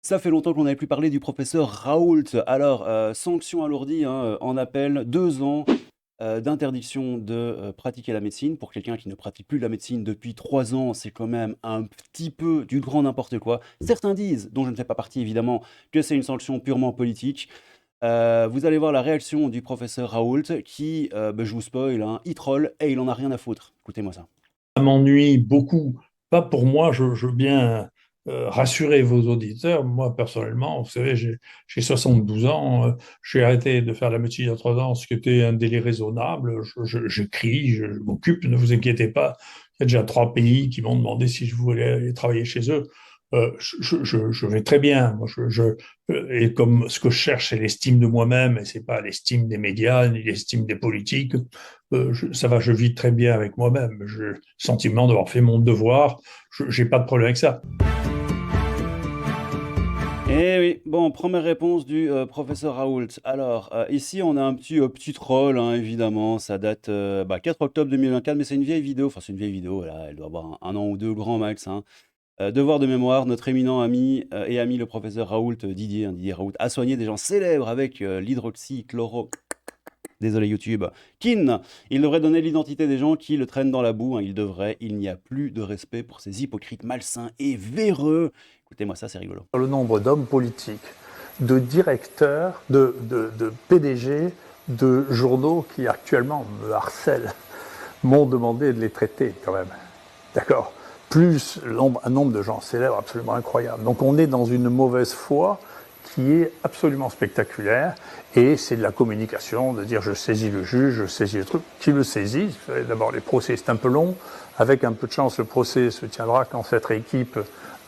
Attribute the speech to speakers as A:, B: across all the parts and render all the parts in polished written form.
A: Ça fait longtemps qu'on n'avait plus parlé du professeur Raoult. Alors, sanction alourdie, hein, en appel, 2 ans, d'interdiction de, pratiquer la médecine. Pour quelqu'un qui ne pratique plus la médecine depuis 3 ans, c'est quand même un petit peu du grand n'importe quoi. Certains disent, dont je ne fais pas partie évidemment, que c'est une sanction purement politique. Vous allez voir la réaction du professeur Raoult qui, je vous spoil, hein, il troll et il en a rien à foutre. Écoutez-moi ça.
B: Ça m'ennuie beaucoup. Pas pour moi, je veux bien rassurer vos auditeurs. Moi, personnellement, vous savez, j'ai 72 ans, j'ai arrêté de faire la médecine il y a 3 ans, ce qui était un délai raisonnable. J'écris, je m'occupe, ne vous inquiétez pas. Il y a déjà 3 pays qui m'ont demandé si je voulais aller travailler chez eux. Je vais très bien. Et comme ce que je cherche, c'est l'estime de moi-même, et c'est pas l'estime des médias ni l'estime des politiques. Ça va, je vis très bien avec moi-même. J'ai le sentiment d'avoir fait mon devoir. Je n'ai pas de problème avec ça.
A: Eh oui, bon, première réponse du professeur Raoult. Alors, ici, on a un petit troll, hein, évidemment. Ça date 4 octobre 2024, mais c'est une vieille vidéo. Enfin, c'est une vieille vidéo, là, elle doit avoir un an ou deux, grand max, hein. Devoir de mémoire, notre éminent ami et ami, le professeur Raoult, Didier, hein, Didier Raoult, a soigné des gens célèbres avec l'hydroxychloro. Désolé YouTube. Kin, il devrait donner l'identité des gens qui le traînent dans la boue, hein, il devrait. Il n'y a plus de respect pour ces hypocrites malsains et véreux. Écoutez-moi ça, c'est rigolo.
C: Le nombre d'hommes politiques, de directeurs, de PDG, de journaux qui actuellement me harcèlent, m'ont demandé de les traiter quand même. D'accord. Plus un nombre de gens célèbres absolument incroyable. Donc on est dans une mauvaise foi qui est absolument spectaculaire, et c'est de la communication, de dire je saisis le juge, je saisis le truc, qui le saisit. D'abord les procès c'est un peu long, avec un peu de chance le procès se tiendra quand cette équipe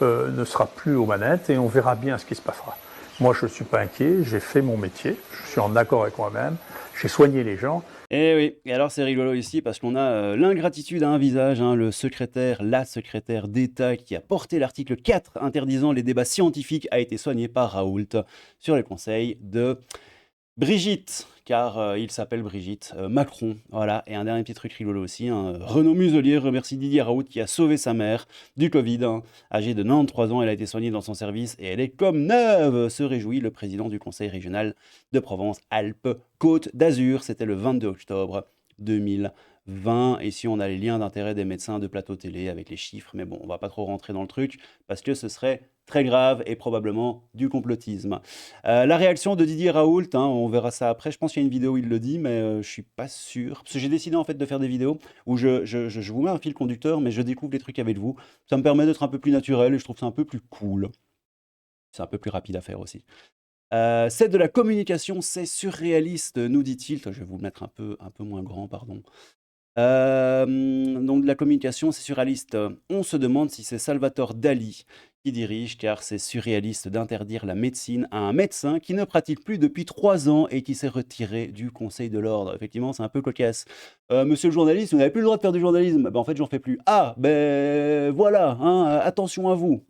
C: ne sera plus aux manettes, et on verra bien ce qui se passera. Moi je ne suis pas inquiet, j'ai fait mon métier, je suis en accord avec moi-même, j'ai soigné les gens.
A: Eh oui, et alors c'est rigolo ici parce qu'on a l'ingratitude à un visage, hein, la secrétaire d'État qui a porté l'article 4 interdisant les débats scientifiques a été soigné par Raoult sur les conseils de Brigitte, car il s'appelle Brigitte Macron. Voilà, et un dernier petit truc rigolo aussi, hein. Renaud Muselier remercie Didier Raoult qui a sauvé sa mère du Covid, hein. Âgée de 93 ans, elle a été soignée dans son service et elle est comme neuve, se réjouit le président du conseil régional de Provence-Alpes-Côte d'Azur. C'était le 22 octobre 2020. Et si on a les liens d'intérêt des médecins de plateau télé avec les chiffres, mais bon, on va pas trop rentrer dans le truc parce que ce serait très grave et probablement du complotisme. La réaction de Didier Raoult, hein, on verra ça après. Je pense qu'il y a une vidéo où il le dit, mais je suis pas sûr. Parce que j'ai décidé en fait de faire des vidéos où je vous mets un fil conducteur, mais je découvre les trucs avec vous. Ça me permet d'être un peu plus naturel et je trouve ça un peu plus cool. C'est un peu plus rapide à faire aussi. C'est de la communication, c'est surréaliste, nous dit-il. Attends, je vais vous le mettre un peu moins grand, pardon. Donc de la communication, c'est surréaliste. On se demande si c'est Salvatore Dali qui dirige, car c'est surréaliste d'interdire la médecine à un médecin qui ne pratique plus depuis 3 ans et qui s'est retiré du Conseil de l'Ordre. Effectivement, c'est un peu cocasse. Monsieur le journaliste, vous n'avez plus le droit de faire du journalisme. Ben, en fait, j'en fais plus. Ah, ben voilà, hein, attention à vous.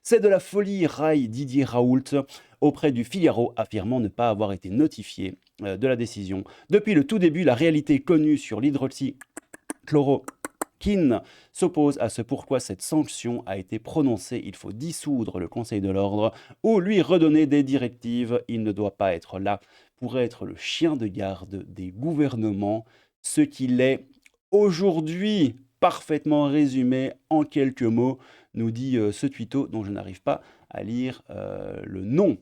A: C'est de la folie, raille Didier Raoult auprès du Figaro, affirmant ne pas avoir été notifié de la décision. Depuis le tout début, la réalité connue sur l'hydroxychloroquine s'oppose à ce pourquoi cette sanction a été prononcée. Il faut dissoudre le Conseil de l'Ordre ou lui redonner des directives. Il ne doit pas être là pour être le chien de garde des gouvernements, ce qu'il est aujourd'hui. Parfaitement résumé en quelques mots, nous dit ce tuto dont je n'arrive pas à lire le nom.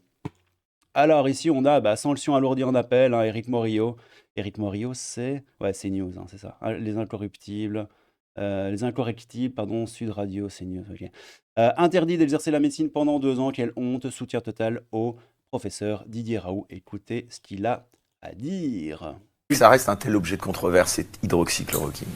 A: Alors ici, on a sanction alourdie en appel, hein, Éric Morillo. Éric Morillo, c'est... Ouais, c'est News, hein, c'est ça. Ah, les incorruptibles. Les incorrectibles, pardon, Sud Radio, c'est News, ok. Interdit d'exercer la médecine pendant 2 ans, quelle honte, soutien total au professeur Didier Raoult. Écoutez ce qu'il a à dire.
D: Ça reste un tel objet de controverse, cette hydroxychloroquine.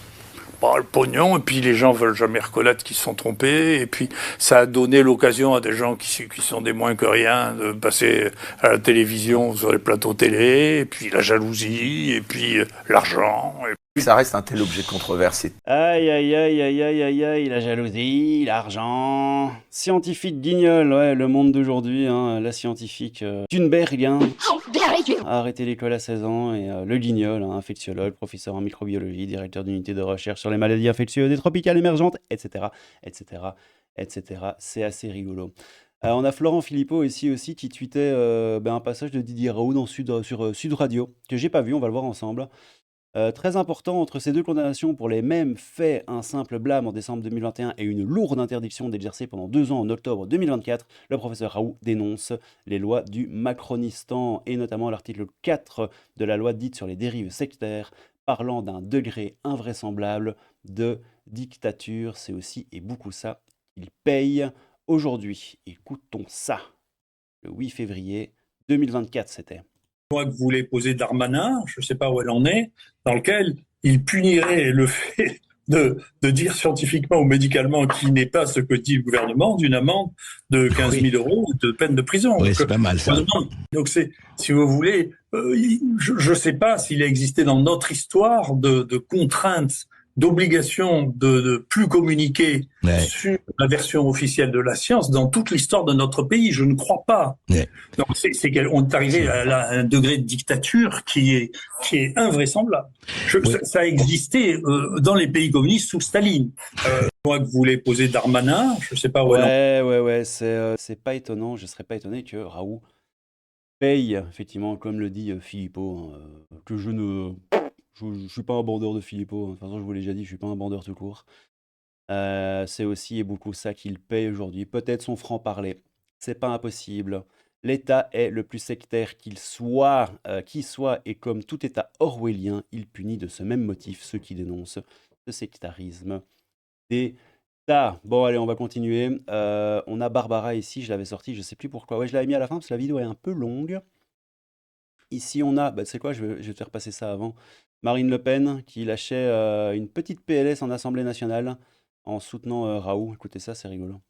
B: Bah, le pognon, et puis les gens veulent jamais reconnaître qu'ils se sont trompés, et puis ça a donné l'occasion à des gens qui sont des moins que rien de passer à la télévision sur les plateaux télé, et puis la jalousie, et puis l'argent.
D: Ça reste un tel objet de controverse.
A: Aïe, aïe, aïe, aïe, aïe, aïe, aïe, la jalousie, l'argent. Scientifique guignol, ouais, le monde d'aujourd'hui, hein, la scientifique Thunberg, hein, a arrêté l'école à 16 ans, et le guignol, hein, infectiologue, professeur en microbiologie, directeur d'unité de recherche sur les maladies infectieuses et tropicales émergentes, etc., etc., etc. C'est assez rigolo. On a Florent Philippot ici aussi qui tweetait un passage de Didier Raoult sur Sud Radio, que j'ai pas vu, on va le voir ensemble. Très important, entre ces deux condamnations pour les mêmes faits, un simple blâme en décembre 2021 et une lourde interdiction d'exercer pendant 2 ans en octobre 2024, le professeur Raoult dénonce les lois du Macronistan et notamment l'article 4 de la loi dite sur les dérives sectaires, parlant d'un degré invraisemblable de dictature. C'est aussi et beaucoup ça qu'il paye aujourd'hui. Écoutons ça. Le 8 février 2024, c'était.
B: Loi que voulait poser Darmanin, je ne sais pas où elle en est, dans lequel il punirait le fait de dire scientifiquement ou médicalement qui n'est pas ce que dit le gouvernement d'une amende de 15 000 euros de peine de prison.
E: Oui, c'est pas mal ça.
B: Donc c'est, si vous voulez, je ne sais pas s'il a existé dans notre histoire de contraintes, d'obligations de plus communiquer sur la version officielle de la science dans toute l'histoire de notre pays. Je ne crois pas. Donc c'est qu'on est arrivé à un degré de dictature qui est invraisemblable. Ça a existé dans les pays communistes sous Staline. Moi que voulait poser Darmanin, je ne sais pas où
A: Ouais, c'est pas étonnant. Je serais pas étonné que Raoult paye, effectivement, comme le dit Philippot, que je suis pas un bandeur de Philippot. De toute façon, je vous l'ai déjà dit, je suis pas un bandeur tout court. C'est aussi et beaucoup ça qu'il paye aujourd'hui. Peut-être son franc-parler. C'est pas impossible. L'État est le plus sectaire qu'il soit, et comme tout État orwellien, il punit de ce même motif ceux qui dénoncent ce sectarisme d'État. Bon, allez, on va continuer. On a Barbara ici, je l'avais sorti, je sais plus pourquoi. Ouais, je l'avais mis à la fin parce que la vidéo est un peu longue. Ici, on a, c'est quoi, je vais te faire passer ça avant. Marine Le Pen qui lâchait une petite PLS en Assemblée nationale en soutenant Raoult. Écoutez ça, c'est rigolo.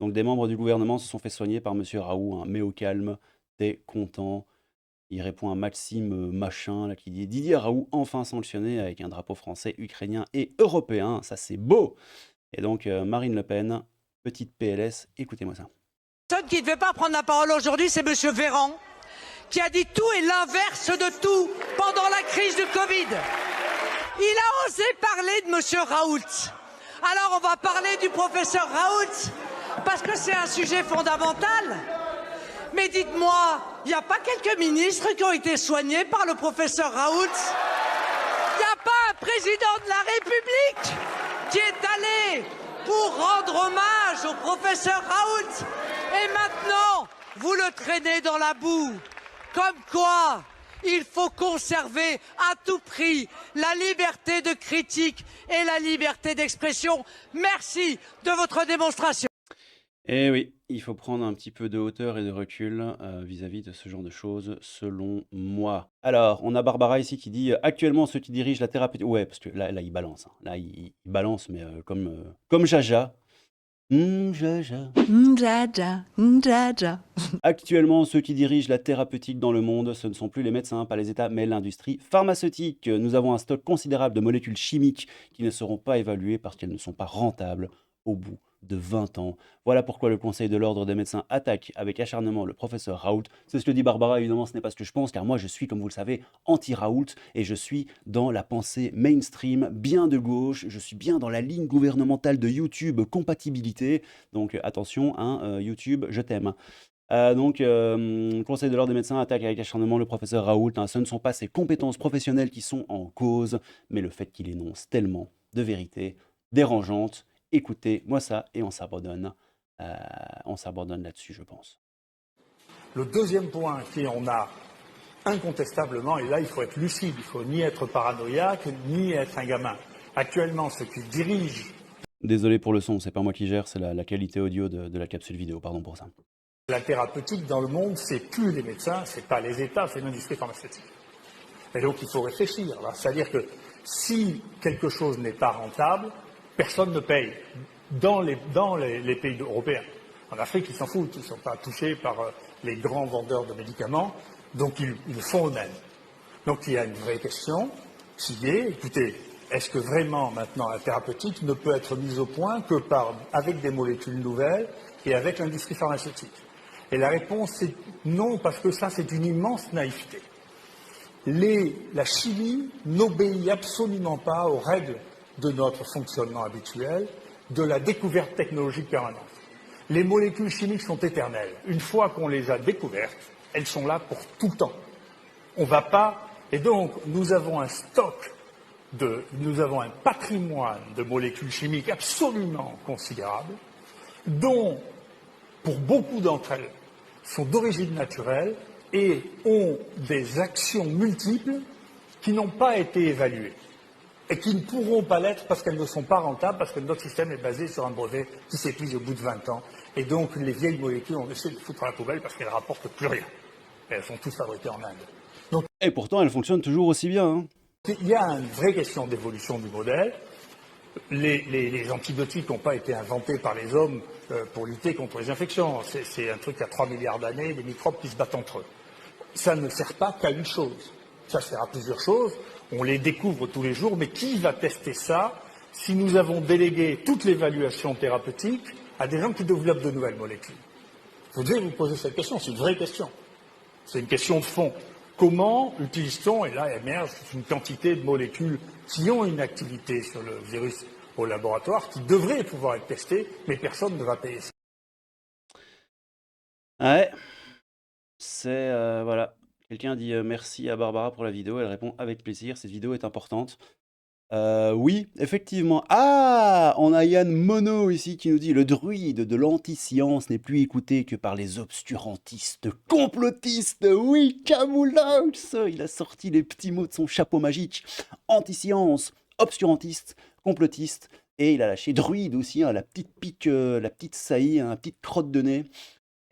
A: Donc des membres du gouvernement se sont fait soigner par monsieur Raoult, hein. Mais au calme, t'es content. Il répond à Maxime Machin là, qui dit Didier Raoult enfin sanctionné avec un drapeau français, ukrainien et européen. Ça c'est beau. Et donc Marine Le Pen, petite PLS, écoutez-moi ça.
F: Personne qui ne devait pas prendre la parole aujourd'hui, c'est monsieur Véran, qui a dit tout et l'inverse de tout pendant la crise du Covid. Il a osé parler de monsieur Raoult. Alors on va parler du professeur Raoult, parce que c'est un sujet fondamental. Mais dites-moi, il n'y a pas quelques ministres qui ont été soignés par le professeur Raoult? Il n'y a pas un président de la République qui est allé pour rendre hommage au professeur Raoult? Et maintenant, vous le traînez dans la boue. Comme quoi, il faut conserver à tout prix la liberté de critique et la liberté d'expression. Merci de votre démonstration.
A: Eh oui, il faut prendre un petit peu de hauteur et de recul vis-à-vis de ce genre de choses, selon moi. Alors, on a Barbara ici qui dit actuellement ceux qui dirigent la thérapeutique. Ouais, parce que là il balance. Hein. Là, il balance, mais comme Jaja. Jaja.
G: Jaja, Jaja.
A: Actuellement, ceux qui dirigent la thérapeutique dans le monde, ce ne sont plus les médecins, pas les États, mais l'industrie pharmaceutique. Nous avons un stock considérable de molécules chimiques qui ne seront pas évaluées parce qu'elles ne sont pas rentables au bout de 20 ans. Voilà pourquoi le Conseil de l'Ordre des médecins attaque avec acharnement le professeur Raoult. C'est ce que dit Barbara, évidemment, ce n'est pas ce que je pense, car moi je suis, comme vous le savez, anti-Raoult, et je suis dans la pensée mainstream, bien de gauche, je suis bien dans la ligne gouvernementale de YouTube, compatibilité, donc attention, hein, YouTube, je t'aime. Le Conseil de l'Ordre des médecins attaque avec acharnement le professeur Raoult. Hein. Ce ne sont pas ses compétences professionnelles qui sont en cause, mais le fait qu'il énonce tellement de vérités dérangeantes. Écoutez-moi ça et on s'abandonne là-dessus, je pense.
C: Le deuxième point on a incontestablement, et là il faut être lucide, il ne faut ni être paranoïaque, ni être un gamin. Actuellement, ceux qui dirigent...
A: Désolé pour le son, c'est pas moi qui gère, c'est la qualité audio de la capsule vidéo, pardon pour ça.
C: La thérapeutique dans le monde, c'est plus les médecins, c'est pas les États, c'est l'industrie pharmaceutique. Et donc il faut réfléchir. C'est-à-dire que si quelque chose n'est pas rentable, personne ne paye dans les pays européens. En Afrique, ils s'en foutent, ils ne sont pas touchés par les grands vendeurs de médicaments, donc ils le font eux-mêmes. Donc il y a une vraie question qui est, écoutez, est-ce que vraiment maintenant la thérapeutique ne peut être mise au point que avec des molécules nouvelles et avec l'industrie pharmaceutique? Et la réponse est non, parce que ça c'est une immense naïveté. La chimie n'obéit absolument pas aux règles de notre fonctionnement habituel, de la découverte technologique permanente. Les molécules chimiques sont éternelles. Une fois qu'on les a découvertes, elles sont là pour tout le temps. On va pas... Et donc, nous avons un stock, nous avons un patrimoine de molécules chimiques absolument considérable, dont, pour beaucoup d'entre elles, sont d'origine naturelle et ont des actions multiples qui n'ont pas été évaluées et qui ne pourront pas l'être parce qu'elles ne sont pas rentables, parce que notre système est basé sur un brevet qui s'épuise au bout de 20 ans. Et donc, les vieilles molécules, on essaie de foutre à la poubelle parce qu'elles ne rapportent plus rien. Et elles sont toutes fabriquées en Inde. Donc,
A: Et pourtant, elle fonctionne toujours aussi bien. Hein.
C: il y a une vraie question d'évolution du modèle. Les antibiotiques n'ont pas été inventés par les hommes pour lutter contre les infections. C'est un truc qui a 3 milliards d'années, des microbes qui se battent entre eux. Ça ne sert pas qu'à une chose. Ça sert à plusieurs choses. On les découvre tous les jours, mais qui va tester ça si nous avons délégué toute l'évaluation thérapeutique à des gens qui développent de nouvelles molécules? Vous devez vous poser cette question, c'est une vraie question. C'est une question de fond. Comment utilise-t-on, et là émerge une quantité de molécules qui ont une activité sur le virus au laboratoire, qui devraient pouvoir être testées, mais personne ne va payer ça.
A: Ouais, c'est... voilà. Quelqu'un dit merci à Barbara pour la vidéo. Elle répond avec plaisir. Cette vidéo est importante. Oui, effectivement. Ah, on a Yann Mono ici qui nous dit le druide de l'anti-science n'est plus écouté que par les obscurantistes complotistes. Oui, Camoulox, il a sorti les petits mots de son chapeau magique. Anti-science, obscurantiste, complotiste. Et il a lâché druide aussi, hein, la petite pique, la petite saillie, hein, la petite crotte de nez.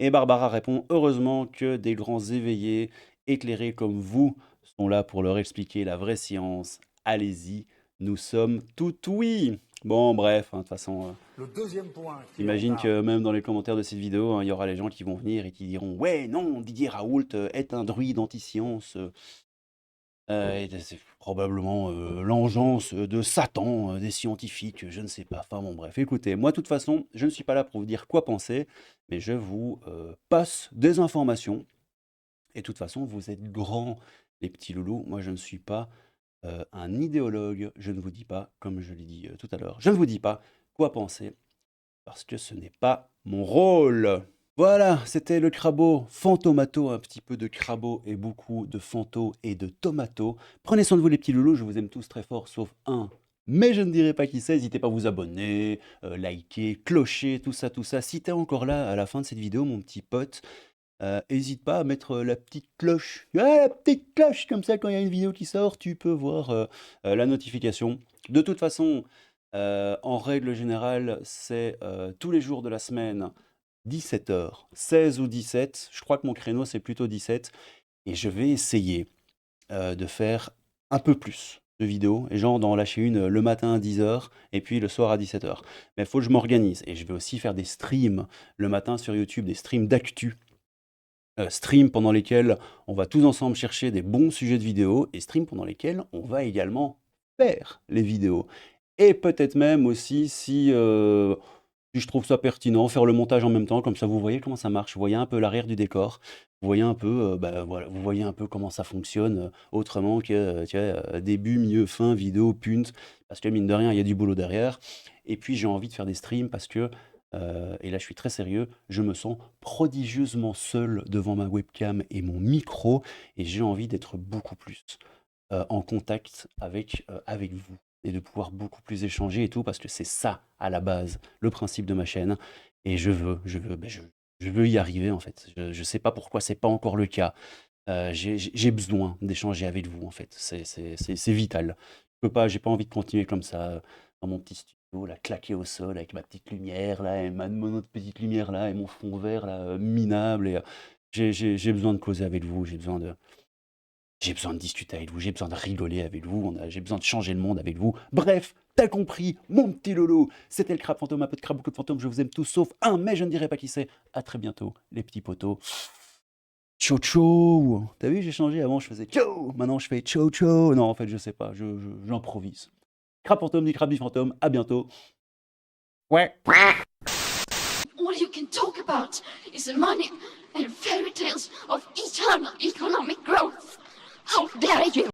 A: Et Barbara répond heureusement que des grands éveillés éclairés comme vous sont là pour leur expliquer la vraie science. Allez-y, nous sommes tout oui. Bon, bref, hein, de toute façon,
C: Le deuxième point,
A: j'imagine que même dans les commentaires de cette vidéo, hein, il y aura les gens qui vont venir et qui diront « Ouais, non, Didier Raoult est un druide anti-science. Et c'est probablement l'engeance de Satan, des scientifiques, je ne sais pas. Enfin bon, bref, écoutez, moi, de toute façon, je ne suis pas là pour vous dire quoi penser, mais je vous passe des informations. Et de toute façon, vous êtes grands, les petits loulous. Moi, je ne suis pas un idéologue. Je ne vous dis pas, comme je l'ai dit tout à l'heure, je ne vous dis pas quoi penser, parce que ce n'est pas mon rôle. Voilà, c'était le crabeau fantomato, un petit peu de crabeau et beaucoup de fanto et de tomato. Prenez soin de vous les petits loulous, je vous aime tous très fort, sauf un. Mais je ne dirai pas qui c'est, n'hésitez pas à vous abonner, liker, clocher, tout ça, tout ça. Si t'es encore là à la fin de cette vidéo, mon petit pote, n'hésite pas à mettre la petite cloche. Ouais, la petite cloche, comme ça, quand il y a une vidéo qui sort, tu peux voir la notification. De toute façon, en règle générale, c'est tous les jours de la semaine, 17h, 16 ou 17, je crois que mon créneau c'est plutôt 17, et je vais essayer de faire un peu plus de vidéos, et genre d'en lâcher une le matin à 10h, et puis le soir à 17h. Mais il faut que je m'organise, et je vais aussi faire des streams le matin sur YouTube, des streams d'actu, streams pendant lesquels on va tous ensemble chercher des bons sujets de vidéos, et streams pendant lesquels on va également faire les vidéos. Et peut-être même aussi si je trouve ça pertinent, faire le montage en même temps, comme ça vous voyez comment ça marche, vous voyez un peu l'arrière du décor, vous voyez un peu, voilà, vous voyez un peu comment ça fonctionne autrement que début, milieu, fin, vidéo, punt, parce que mine de rien, il y a du boulot derrière. Et puis j'ai envie de faire des streams parce que, et là je suis très sérieux, je me sens prodigieusement seul devant ma webcam et mon micro, et j'ai envie d'être beaucoup plus en contact avec vous. Et de pouvoir beaucoup plus échanger et tout, parce que c'est ça, à la base, le principe de ma chaîne. Et je veux y arriver, en fait. Je sais pas pourquoi c'est pas encore le cas. J'ai besoin d'échanger avec vous, en fait. C'est vital. J'ai pas envie de continuer comme ça, dans mon petit studio, là, claqué au sol, avec ma petite lumière, là, et mon autre petite lumière, là, et mon fond vert, là, minable. Et j'ai besoin de causer avec vous, j'ai besoin de discuter avec vous, j'ai besoin de rigoler avec vous, j'ai besoin de changer le monde avec vous. Bref, t'as compris, mon petit Lolo. C'était le crabe fantôme, un peu de crabe, beaucoup de fantômes. Je vous aime tous, sauf un, mais je ne dirai pas qui c'est. À très bientôt, les petits potos. Ciao, ciao. T'as vu, j'ai changé. Avant, je faisais ciao. Maintenant, je fais ciao, ciao. Non, en fait, je sais pas, j'improvise. Crabe fantôme, du crabe, du fantôme. À bientôt. Ouais.
E: All you can talk about is the money and fairy tales of eternal economic growth. How dare you!